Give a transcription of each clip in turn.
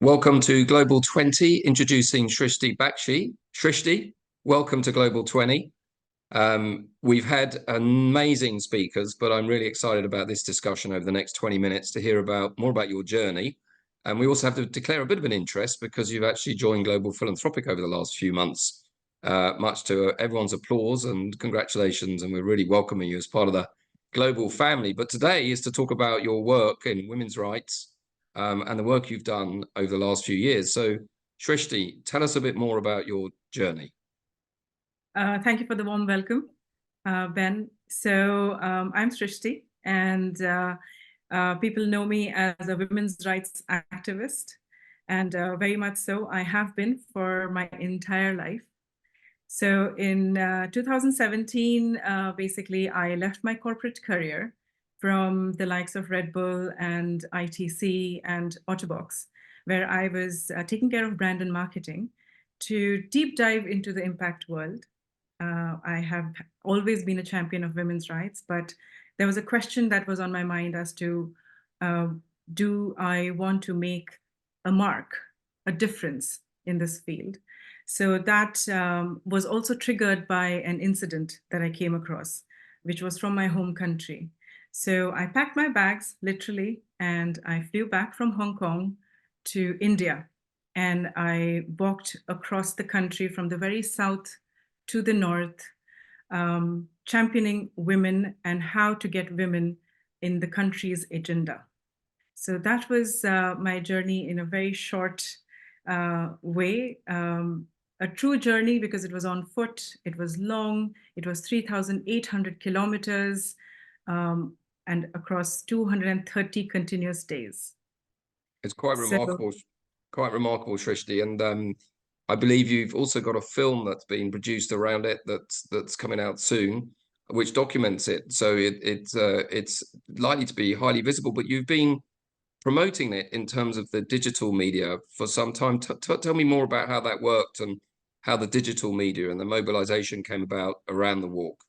Welcome to Global 20, introducing Srishti Bakshi. Srishti, welcome to Global 20. We've had amazing speakers, but I'm really excited about this discussion over the next 20 minutes to hear more about your journey. And we also have to declare a bit of an interest because you've actually joined Global Philanthropic over the last few months, much to everyone's applause and congratulations. And we're really welcoming you as part of the global family. But today is to talk about your work in women's rights and the work you've done over the last few years. So, Srishti, tell us a bit more about your journey. Thank you for the warm welcome, Ben. So I'm Srishti, and people know me as a women's rights activist, and very much so. I have been for my entire life. So in 2017, basically, I left my corporate career from the likes of Red Bull and ITC and Autobox, where I was taking care of brand and marketing, to deep dive into the impact world. I have always been a champion of women's rights, but there was a question that was on my mind as to, do I want to make a mark, a difference in this field? So that was also triggered by an incident that I came across, which was from my home country. So I packed my bags, literally, and I flew back from Hong Kong to India. And I walked across the country from the very south to the north, championing women and how to get women in the country's agenda. So that was my journey in a very short way. A true journey because it was on foot, it was long, it was 3,800 kilometers and across 230 continuous days. It's quite remarkable, Srishti. And I believe you've also got a film that's being produced around it that's coming out soon, which documents it. So it's likely to be highly visible. But you've been promoting it in terms of the digital media for some time. Tell me more about how that worked and how the digital media and the mobilization came about around the walk.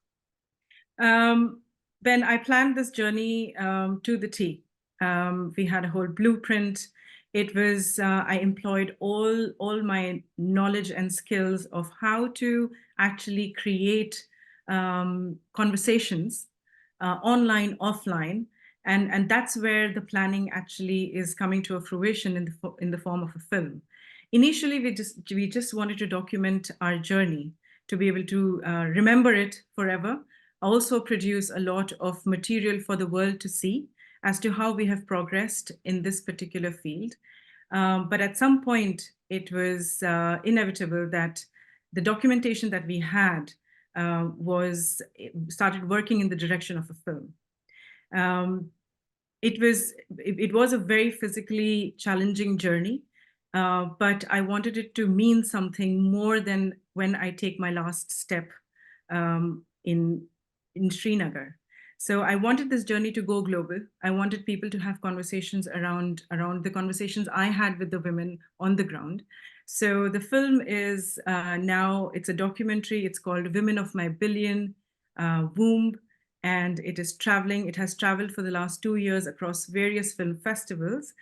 Ben, I planned this journey to the T. We had a whole blueprint. It was, I employed all my knowledge and skills of how to actually create conversations online, offline. And that's where the planning actually is coming to a fruition in the form of a film. Initially, we just wanted to document our journey to be able to remember it forever, also produce a lot of material for the world to see as to how we have progressed in this particular field. But at some point, it was inevitable that the documentation that we had started working in the direction of a film. It was a very physically challenging journey, but I wanted it to mean something more than when I take my last step in Srinagar. So I wanted this journey to go global. I wanted people to have conversations around the conversations I had with the women on the ground. So the film is now, it's a documentary. It's called Women of My Billion Womb. And it has traveled for the last 2 years across various film festivals,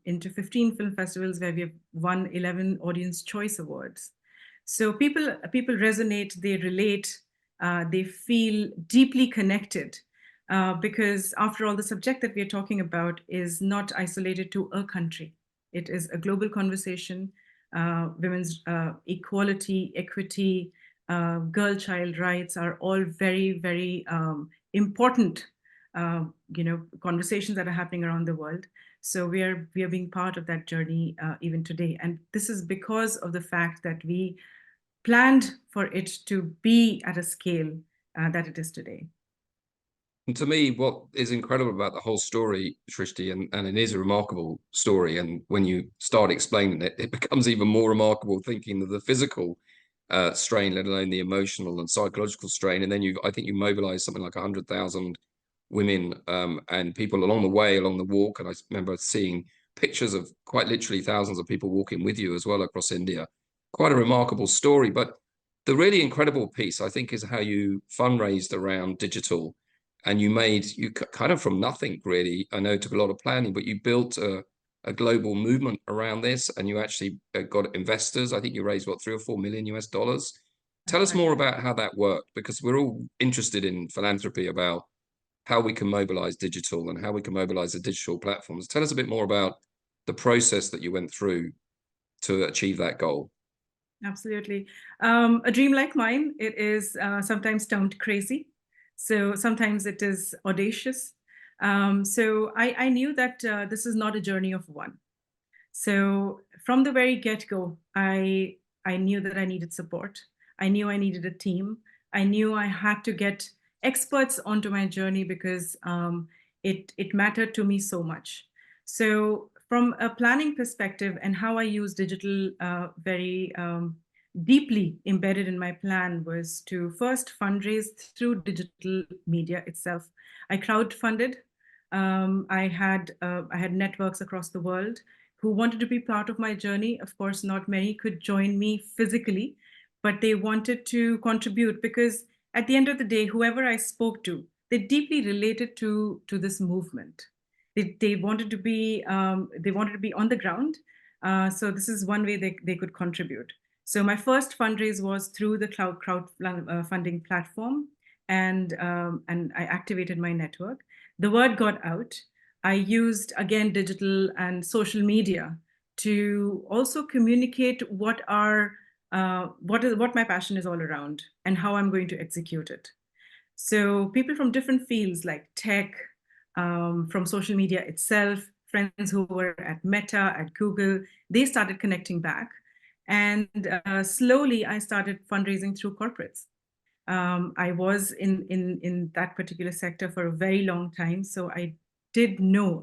into 15 film festivals where we have won 11 Audience Choice Awards. So people resonate, they relate, they feel deeply connected because after all, the subject that we are talking about is not isolated to a country. It is a global conversation, women's equality, equity, girl-child rights are all very, very important, conversations that are happening around the world. So we are being part of that journey even today. And this is because of the fact that we planned for it to be at a scale that it is today. And to me, what is incredible about the whole story, Srishti, and it is a remarkable story. And when you start explaining it, it becomes even more remarkable thinking of the physical strain, let alone the emotional and psychological strain. And then I think you mobilized something like 100,000 women and people along the way, along the walk. And I remember seeing pictures of quite literally thousands of people walking with you as well across India. Quite a remarkable story. But the really incredible piece, I think, is how you fundraised around digital. And you kind of from nothing, really. I know it took a lot of planning, but you built a a global movement around this, and you actually got investors. I think you raised what, 3 or 4 million US dollars. Tell us more about how that worked, because we're all interested in philanthropy, about how we can mobilize digital and how we can mobilize the digital platforms. Tell us a bit more about the process that you went through to achieve that goal. Absolutely. A dream like mine, it is sometimes termed crazy. So sometimes it is audacious. So I knew that this is not a journey of one. So from the very get-go, I knew that I needed support. I knew I needed a team. I knew I had to get experts onto my journey because it mattered to me so much. So from a planning perspective and how I use digital very deeply embedded in my plan was to first fundraise through digital media itself. I crowdfunded. I had networks across the world who wanted to be part of my journey. Of course, not many could join me physically, but they wanted to contribute because at the end of the day, whoever I spoke to, they deeply related to this movement. They wanted to be on the ground. So this is one way they could contribute. So my first fundraise was through the crowd funding platform, and I activated my network. The word got out. I used, again, digital and social media to also communicate what my passion is all around and how I'm going to execute it. So people from different fields like tech, from social media itself, friends who were at Meta, at Google, they started connecting back. And slowly I started fundraising through corporates. I was in that particular sector for a very long time, so I did know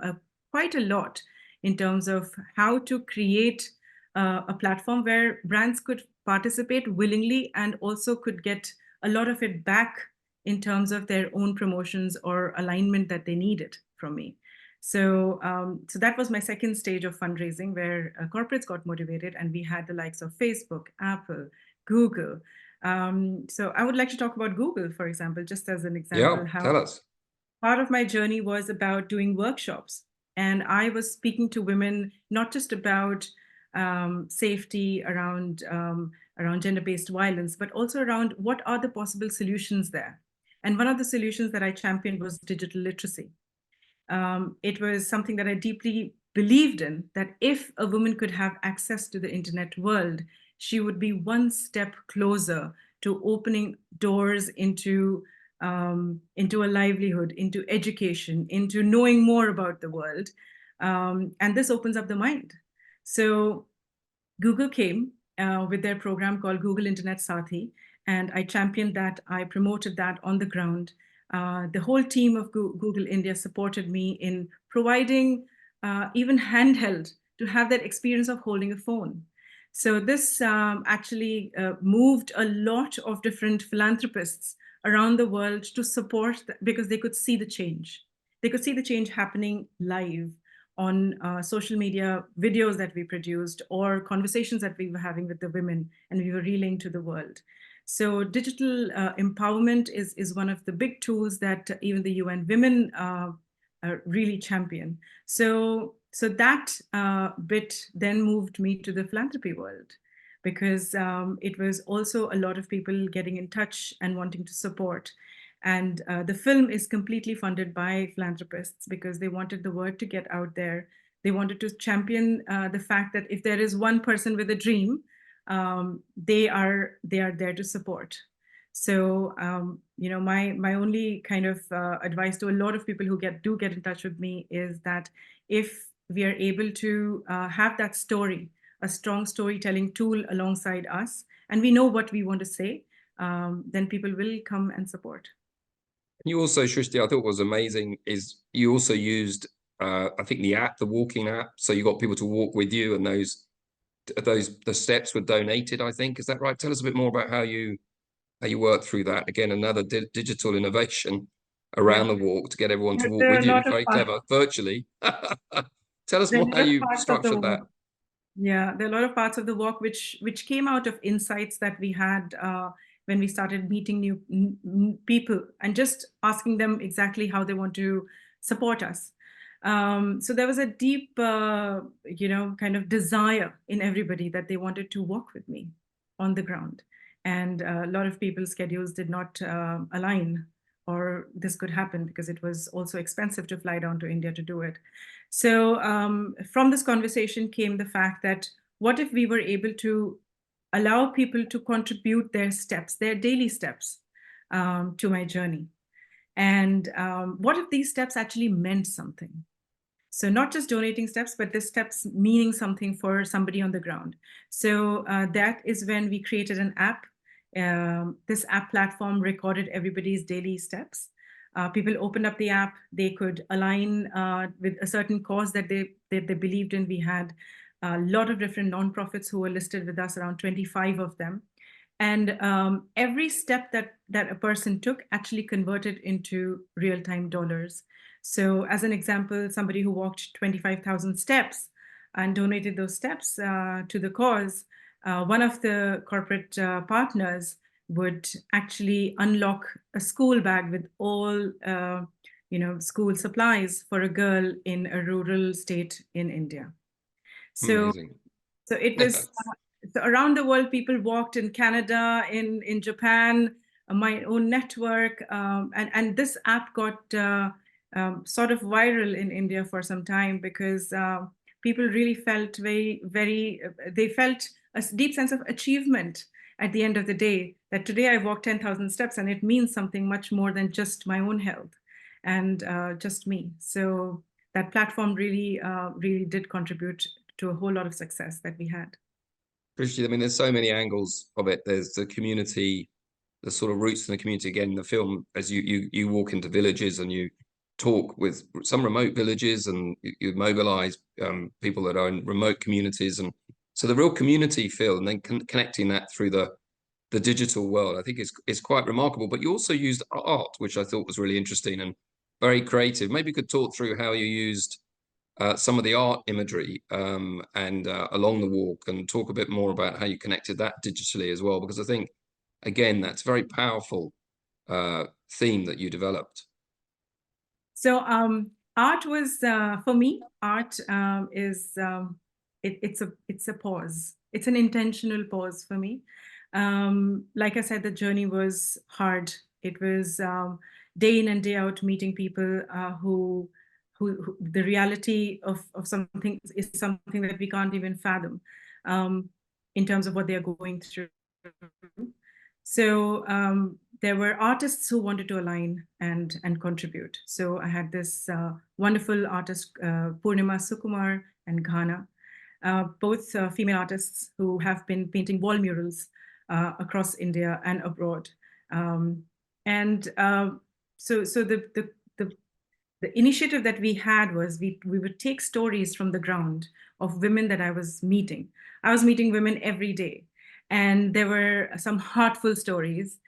quite a lot in terms of how to create a platform where brands could participate willingly and also could get a lot of it back in terms of their own promotions or alignment that they needed from me. So, so that was my second stage of fundraising, where corporates got motivated, and we had the likes of Facebook, Apple, Google. So I would like to talk about Google, for example, just as an example. Yeah, How tell us. part of my journey was about doing workshops. And I was speaking to women, not just about safety around gender-based violence, but also around what are the possible solutions there. And one of the solutions that I championed was digital literacy. It was something that I deeply believed in, that if a woman could have access to the internet world, she would be one step closer to opening doors into a livelihood, into education, into knowing more about the world. And this opens up the mind. So Google came with their program called Google Internet Sathi, and I championed that. I promoted that on the ground. The whole team of Google India supported me in providing even handheld to have that experience of holding a phone. So this actually moved a lot of different philanthropists around the world to support because they could see the change. They could see the change happening live on social media videos that we produced or conversations that we were having with the women and we were relaying to the world. So digital empowerment is one of the big tools that even the UN Women really champion. So that bit then moved me to the philanthropy world, because it was also a lot of people getting in touch and wanting to support. And the film is completely funded by philanthropists because they wanted the word to get out there. They wanted to champion the fact that if there is one person with a dream, they are there to support. So my only kind of advice to a lot of people who do get in touch with me is that if we are able to have that story, a strong storytelling tool alongside us, and we know what we want to say, then people will come and support. You also, Srishti, I thought was amazing is you also used, I think the walking app. So you got people to walk with you, and the steps were donated, I think. Is that right? Tell us a bit more about how you worked through that. Again, another digital innovation around the walk to get everyone to walk There are with a you. lot of Very clever, virtually. Tell us there are more a how lot of you parts of the structured that. walk. Yeah, there are a lot of parts of the walk which came out of insights that we had when we started meeting new people and just asking them exactly how they want to support us. So there was a deep, kind of desire in everybody that they wanted to walk with me on the ground. And a lot of people's schedules did not align, or this could happen because it was also expensive to fly down to India to do it. So from this conversation came the fact that what if we were able to allow people to contribute their steps, their daily steps to my journey? And what if these steps actually meant something? So not just donating steps, but the steps meaning something for somebody on the ground. So that is when we created an app. This app platform recorded everybody's daily steps. People opened up the app, they could align with a certain cause that they believed in. We had a lot of different nonprofits who were listed with us, around 25 of them. And every step that a person took actually converted into real-time dollars. So as an example, somebody who walked 25,000 steps and donated those steps to the cause, one of the corporate partners would actually unlock a school bag with all school supplies for a girl in a rural state in India. So, Amazing. so it was so around the world, people walked in Canada, in Japan, my own network, and this app got sort of viral in India for some time because people really felt they felt a deep sense of achievement at the end of the day, that today I walked 10,000 steps and it means something much more than just my own health and just me. So that platform really did contribute to a whole lot of success that we had. Srishti, I mean, there's so many angles of it. There's the community, the sort of roots in the community. Again, in the film, as you walk into villages and you talk with some remote villages and you mobilize people that are in remote communities, and so the real community feel, and then connecting that through the digital world, I think is quite remarkable. But you also used art, which I thought was really interesting and very creative. Maybe you could talk through how you used some of the art imagery and along the walk, and talk a bit more about how you connected that digitally as well, because I think, again, that's a very powerful theme that you developed. So art was, for me, art is, it's a pause. It's an intentional pause for me. Like I said, the journey was hard. It was day in and day out meeting people who the reality of something is something that we can't even fathom in terms of what they're going through. So there were artists who wanted to align and contribute. So I had this wonderful artist, Purnima Sukumar and Ghana, both female artists who have been painting wall murals across India and abroad. So the initiative that we had was we would take stories from the ground of women that I was meeting. I was meeting women every day, and there were some heartful stories.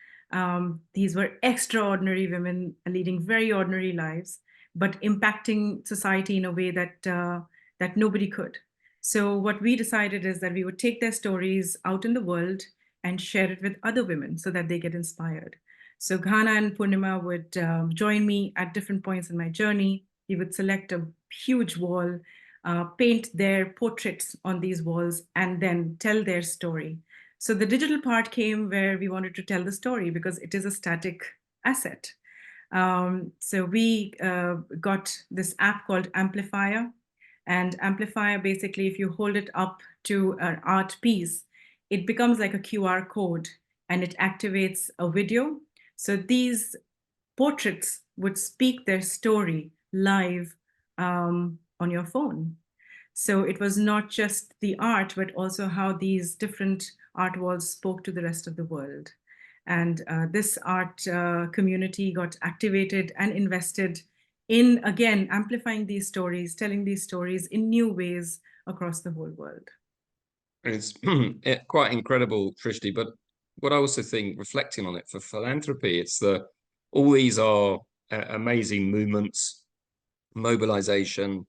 These were extraordinary women leading very ordinary lives, but impacting society in a way that that nobody could. So what we decided is that we would take their stories out in the world and share it with other women so that they get inspired. So Ghana and Purnima would join me at different points in my journey. We would select a huge wall, paint their portraits on these walls, and then tell their story. So the digital part came where we wanted to tell the story because it is a static asset. So we got this app called Amplifier. And Amplifier, basically, if you hold it up to an art piece, it becomes like a QR code and it activates a video. So these portraits would speak their story live on your phone. So it was not just the art, but also how these different art walls spoke to the rest of the world. And this art community got activated and invested in, again, amplifying these stories, telling these stories in new ways across the whole world. It's quite incredible, Srishti. But what I also think, reflecting on it for philanthropy, it's all these are amazing movements, mobilization,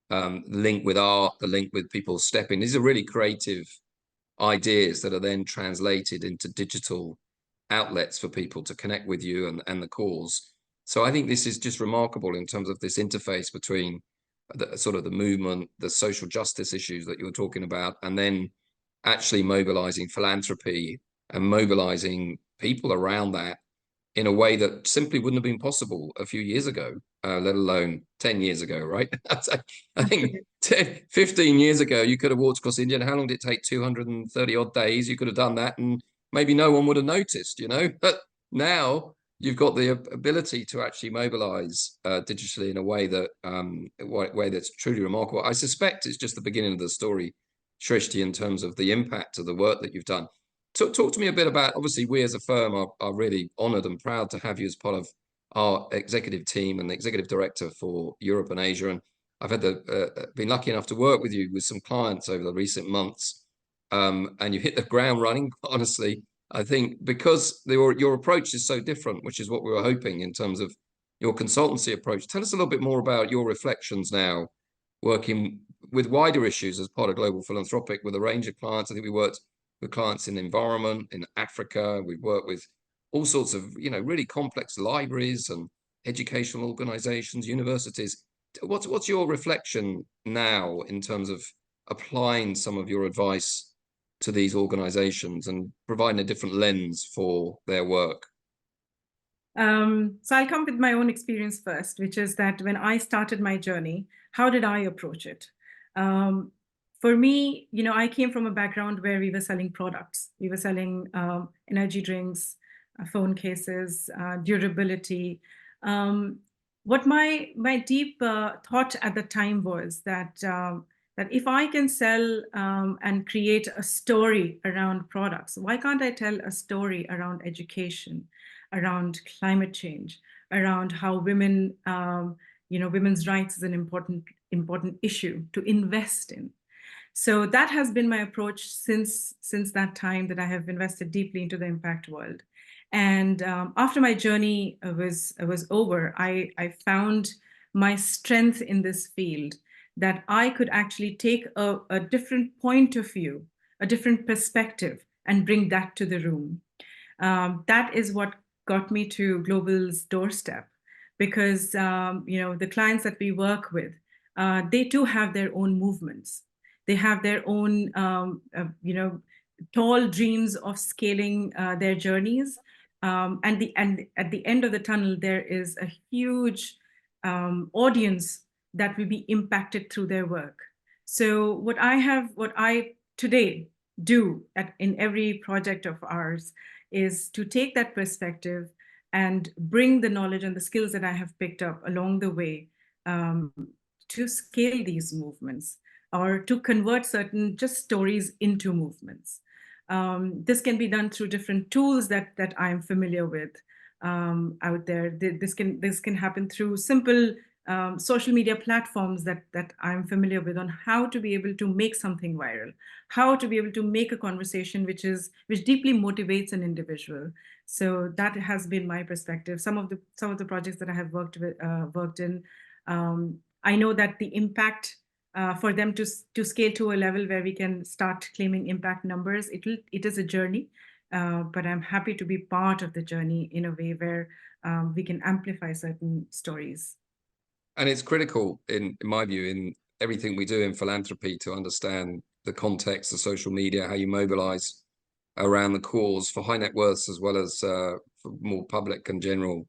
the link with art, the link with people stepping. These are really creative ideas that are then translated into digital outlets for people to connect with you and the cause. So I think this is just remarkable in terms of this interface between sort of the movement, the social justice issues that you were talking about, and then actually mobilizing philanthropy and mobilizing people around that in a way that simply wouldn't have been possible a few years ago, let alone 10 years ago, right? I think 10, 15 years ago, you could have walked across India, and how long did it take? 230 odd days. You could have done that, and maybe no one would have noticed, you know? But now you've got the ability to actually mobilize digitally in a way that way that's truly remarkable. I suspect it's just the beginning of the story, Srishti, in terms of the impact of the work that you've done. Talk to me a bit about, obviously, we as a firm are really honored and proud to have you as part of our executive team and the executive director for Europe and Asia. And I've had been lucky enough to work with you with some clients over the recent months. And you hit the ground running, honestly. I think because your approach is so different, which is what we were hoping in terms of your consultancy approach. Tell us a little bit more about your reflections now, working with wider issues as part of Global Philanthropic with a range of clients. I think we worked with clients in the environment, in Africa. We've worked with all sorts of, really complex libraries and educational organizations, universities. What's your reflection now in terms of applying some of your advice to these organizations and providing a different lens for their work? So I'll come with my own experience first, which is that when I started my journey, how did I approach it? For me, I came from a background where we were selling products. We were selling energy drinks, phone cases, durability. What my deep thought at the time was that if I can sell and create a story around products, why can't I tell a story around education, around climate change, around how women, women's rights is an important issue to invest in. So that has been my approach since that time that I have invested deeply into the impact world. And after my journey was over, I found my strength in this field, that I could actually take a different point of view, a different perspective, and bring that to the room. That is what got me to Global's doorstep, because the clients that we work with, they too have their own movements. They have their own tall dreams of scaling their journeys. And at the end of the tunnel, there is a huge audience that will be impacted through their work. So what I today do in every project of ours is to take that perspective and bring the knowledge and the skills that I have picked up along the way to scale these movements, or to convert certain just stories into movements. This can be done through different tools that I'm familiar with out there. This can happen through simple social media platforms that I'm familiar with, on how to be able to make something viral, how to be able to make a conversation which deeply motivates an individual. So that has been my perspective. Some of the projects that I have worked in, I know that the impact for them to scale to a level where we can start claiming impact numbers, it is a journey, but I'm happy to be part of the journey in a way where we can amplify certain stories. And it's critical, in my view, in everything we do in philanthropy, to understand the context of social media, how you mobilize around the cause for high net worths as well as for more public and general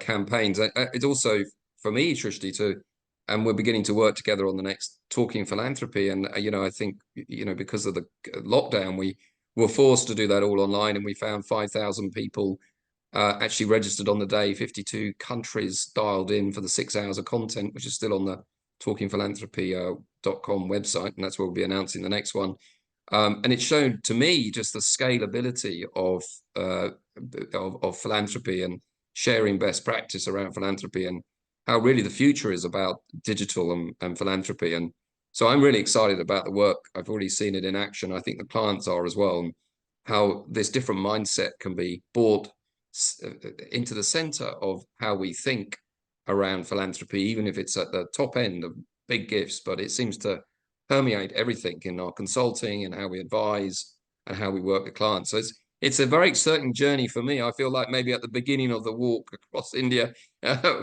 campaigns. It's also, for me, Srishti, too, and we're beginning to work together on the next Talking Philanthropy. And, I think, because of the lockdown, we were forced to do that all online, and we found 5,000 people actually registered on the day, 52 countries dialed in for the 6 hours of content, which is still on the talkingphilanthropy.com website, and that's where we'll be announcing the next one. And it showed to me just the scalability of philanthropy and sharing best practice around philanthropy, and how really the future is about digital and philanthropy. And so I'm really excited about the work. I've already seen it in action. I think the clients are as well, and how this different mindset can be brought into the center of how we think around philanthropy, even if it's at the top end of big gifts, but it seems to permeate everything in our consulting and how we advise and how we work with clients. So it's a very exciting journey for me. I feel like maybe at the beginning of the walk across India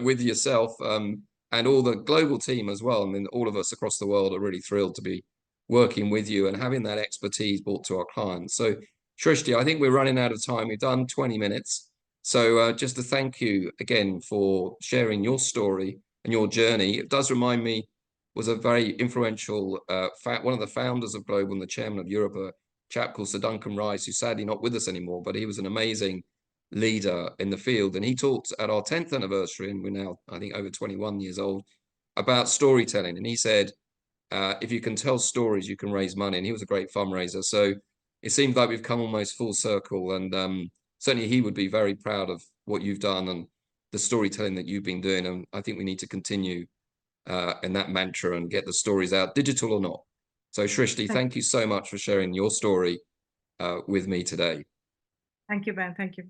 with yourself, and and all the global team as well. I mean, all of us across the world are really thrilled to be working with you and having that expertise brought to our clients. So, Srishti, I think we're running out of time. We've done 20 minutes. So just to thank you again for sharing your story and your journey. It does remind me, was a very influential, one of the founders of Global and the chairman of Europe, a chap called Sir Duncan Rice, who's sadly not with us anymore, but he was an amazing leader in the field. And he talked at our 10th anniversary, and we're now, I think, over 21 years old, about storytelling. And he said, if you can tell stories, you can raise money. And he was a great fundraiser. So it seems like we've come almost full circle. And certainly he would be very proud of what you've done and the storytelling that you've been doing. And I think we need to continue in that mantra and get the stories out, digital or not. So Srishti, thank you so much for sharing your story with me today. Thank you, Ben. Thank you.